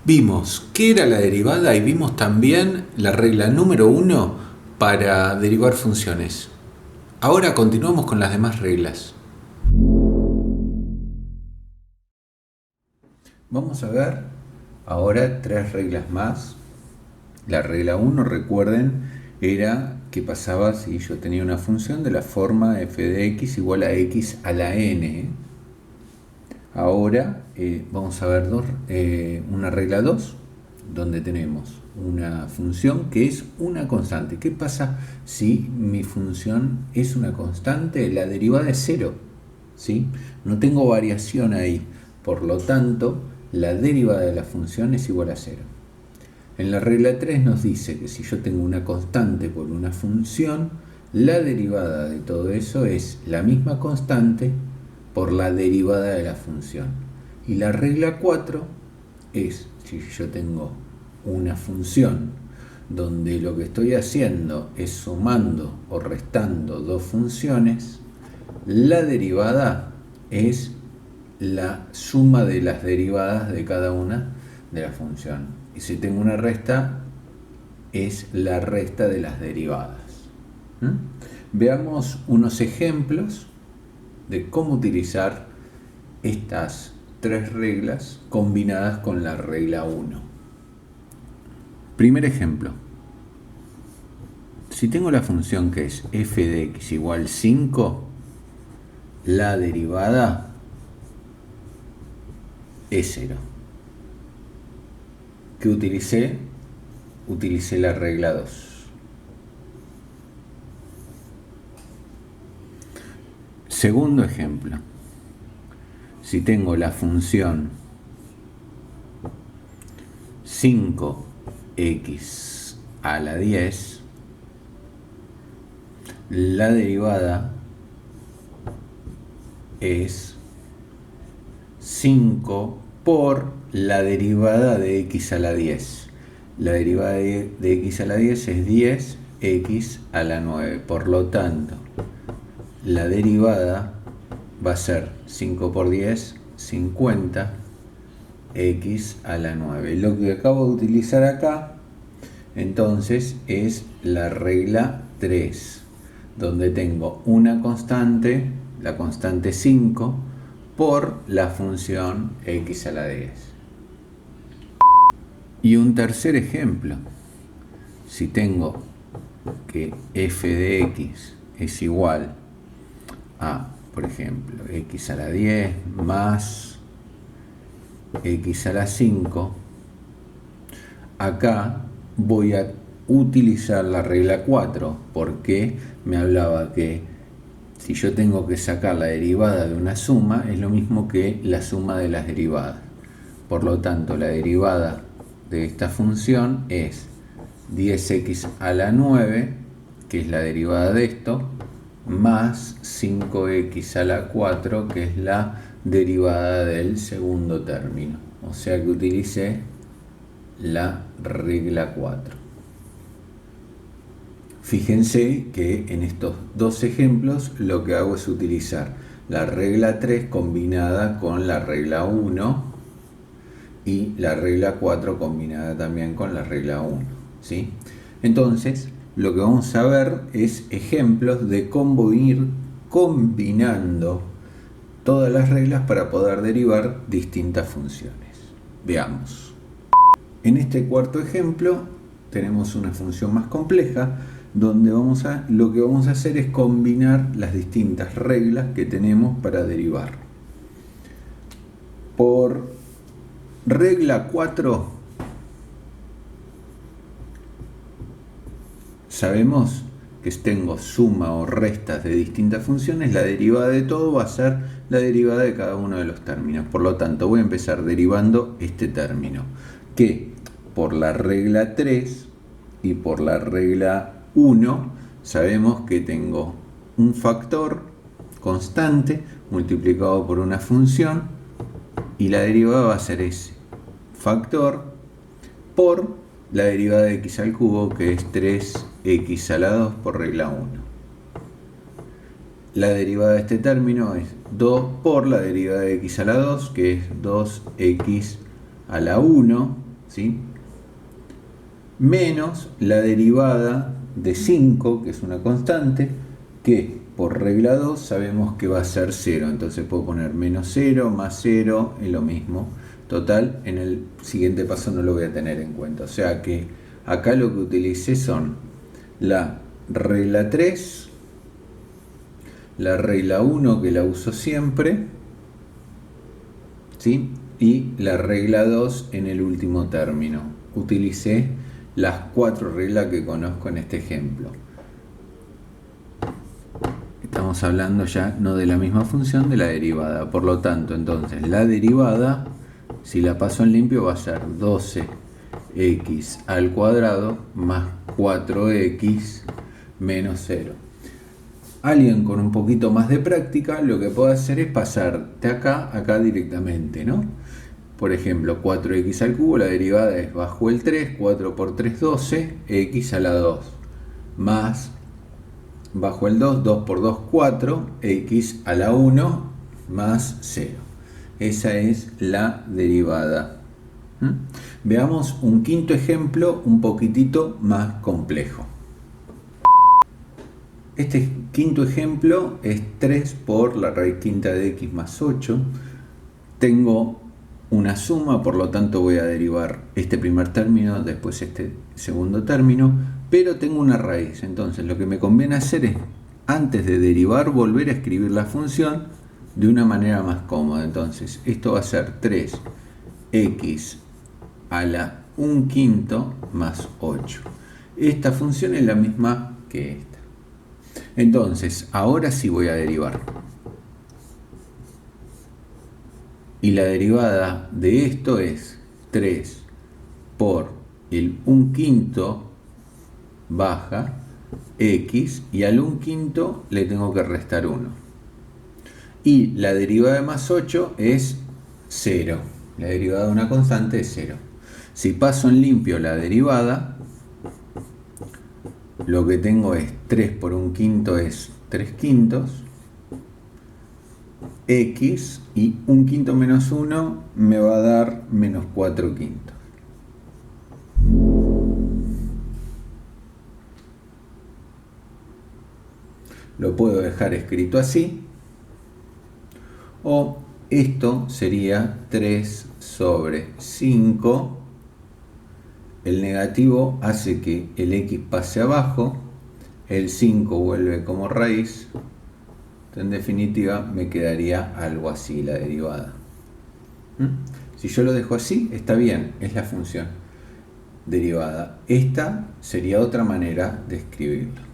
Vimos qué era la derivada y vimos también la regla número 1 para derivar funciones. Ahora continuamos con las demás reglas. Vamos a ver ahora tres reglas más. La regla 1, recuerden, era que pasaba si yo tenía una función de la forma f de x igual a x a la n. Ahora vamos a ver una regla 2, donde tenemos una función que es una constante. ¿Qué pasa si mi función es una constante? La derivada es 0, ¿sí? No tengo variación ahí, por lo tanto, la derivada de la función es igual a 0. En la regla 3 nos dice que si yo tengo una constante por una función, la derivada de todo eso es la misma constante por la derivada de la función. Y la regla 4 es, si yo tengo una función donde lo que estoy haciendo es sumando o restando dos funciones, la derivada es la suma de las derivadas de cada una de la función. Y si tengo una resta, es la resta de las derivadas. Veamos unos ejemplos de cómo utilizar estas tres reglas combinadas con la regla 1. Primer ejemplo. Si tengo la función que es f de x igual 5, la derivada es 0. ¿Qué utilicé? Utilicé la regla 2. Segundo ejemplo. Si tengo la función 5x a la 10, la derivada es 5 por la derivada de x a la 10. La derivada de x a la 10 es 10x a la 9. Por lo tanto, la derivada va a ser 5 por 10, 50, x a la 9. Lo que acabo de utilizar acá, entonces, es la regla 3, donde tengo una constante, la constante 5, por la función x a la 10. Y un tercer ejemplo. Si tengo que f de x es igual a, por ejemplo, x a la 10 más x a la 5, acá voy a utilizar la regla 4, porque me hablaba que si yo tengo que sacar la derivada de una suma, es lo mismo que la suma de las derivadas. Por lo tanto, la derivada de esta función es 10x a la 9, que es la derivada de esto, más 5x a la 4, que es la derivada del segundo término. O sea que utilicé la regla 4. Fíjense que en estos dos ejemplos lo que hago es utilizar la regla 3 combinada con la regla 1 y la regla 4 combinada también con la regla 1, ¿sí? Entonces, lo que vamos a ver es ejemplos de cómo ir combinando todas las reglas para poder derivar distintas funciones. Veamos. En este cuarto ejemplo tenemos una función más compleja, donde lo que vamos a hacer es combinar las distintas reglas que tenemos para derivar. Por regla 4 sabemos que tengo suma o restas de distintas funciones, la derivada de todo va a ser la derivada de cada uno de los términos. Por lo tanto, voy a empezar derivando este término, que por la regla 3 y por la regla 1 sabemos que tengo un factor constante multiplicado por una función, y la derivada va a ser ese factor por la derivada de x al cubo, que es 3x a la 2 por regla 1. La derivada de este término es 2 por la derivada de x a la 2, que es 2x a la 1 ¿sí? Menos la derivada de 5, que es una constante, que por regla 2 sabemos que va a ser 0. Entonces puedo poner menos 0, más 0, es lo mismo. Total, en el siguiente paso no lo voy a tener en cuenta. O sea que acá lo que utilicé son la regla 3, la regla 1 que la uso siempre, ¿sí? Y la regla 2 en el último término. Utilicé las 4 reglas que conozco en este ejemplo. Estamos hablando ya no de la misma función, de la derivada. Por lo tanto, entonces la derivada, si la paso en limpio, va a ser 12x al cuadrado más 4x menos 0. Alguien con un poquito más de práctica lo que puede hacer es pasar de acá a acá directamente, ¿no? Por ejemplo, 4x al cubo, la derivada es bajo el 3, 4 por 3, 12, x a la 2, más bajo el 2, 2 por 2, 4, x a la 1, más 0. Esa es la derivada. Veamos un quinto ejemplo un poquitito más complejo. Este quinto ejemplo es 3 por la raíz quinta de x más 8. Tengo una suma, por lo tanto voy a derivar este primer término, después este segundo término, pero tengo una raíz. Entonces lo que me conviene hacer es, antes de derivar, volver a escribir la función de una manera más cómoda. Entonces esto va a ser 3x a la 1/5 más 8. Esta función es la misma que esta. Entonces ahora sí voy a derivar. Y la derivada de esto es 3 por el 1/5 baja x, y al 1/5 le tengo que restar 1. Y la derivada de más 8 es 0. La derivada de una constante es 0. Si paso en limpio la derivada, lo que tengo es 3 por 1/5 es 3/5, x, y 1/5 menos 1 me va a dar menos 4/5. Lo puedo dejar escrito así, o esto sería 3 sobre 5. El negativo hace que el x pase abajo, el 5 vuelve como raíz. En definitiva me quedaría algo así la derivada. Si yo lo dejo así, está bien, es la función derivada. Esta sería otra manera de escribirlo.